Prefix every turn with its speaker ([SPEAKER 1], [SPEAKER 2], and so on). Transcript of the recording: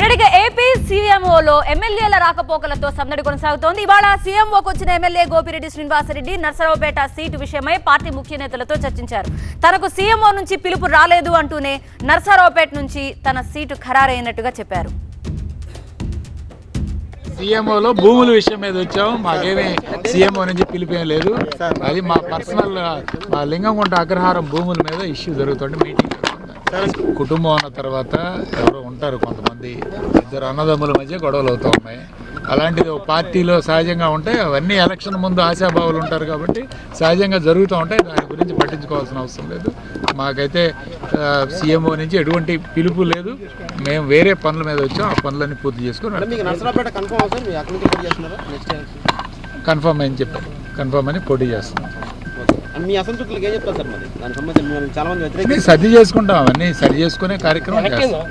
[SPEAKER 1] రెడీగా ఏపీ సీఎంఓలో ఎమ్మెల్యేల రాకపోకలతో సందడి కొనసాగుతోంది. ఇవాళ సీఎంఓకు వచ్చిన ఎమ్మెల్యే గోపిరెడ్డి శ్రీనివాసరెడ్డి నర్సరావుపేట సీటు విషయమై పార్టీ ముఖ్య నేతలతో చర్చించారు. తనకు సీఎంఓ నుంచి పిలుపు రాలేదు అంటూనే నర్సరావుపేట నుంచి తన సీటు ఖరారైనట్టుగా చెప్పారు.
[SPEAKER 2] సీఎంఓలో భూముల విషయం మీద వచ్చాము. మాకేమీ సీఎంఓ నుంచి పిలిపేం లేదు. అది మా పర్సనల్ మా లింగంగుంట అగ్రహారం భూముల మీద ఇష్యూ జరుగుతుంది. మీటింగ్ కుటుంబం అన్న తర్వాత ఎవరో ఉంటారు కొంతమంది, ఇద్దరు అన్నదమ్ముల మధ్య గొడవలు అవుతూ ఉన్నాయి. అలాంటిది ఒక పార్టీలో సహజంగా ఉంటాయి. అవన్నీ ఎలక్షన్ ముందు ఆశాభావాలు ఉంటారు కాబట్టి సహజంగా జరుగుతూ ఉంటాయి. దాని గురించి పట్టించుకోవాల్సిన అవసరం లేదు. మాకైతే సీఎంఓ నుంచి ఎటువంటి పిలుపు లేదు. మేము వేరే పనుల మీద వచ్చాం. ఆ పనులన్నీ పూర్తి చేసుకుని కన్ఫర్మ్ అని చెప్పారు. కన్ఫర్మ్ అని పోటీ చేస్తున్నాం.
[SPEAKER 3] మీ అసంతృప్తులకు ఏం చెప్తారు సార్? మరి దానికి సంబంధించి చాలా మంది
[SPEAKER 2] సర్ది చేసుకుంటాం. అవన్నీ సరి చేసుకునే కార్యక్రమం చేస్తాం.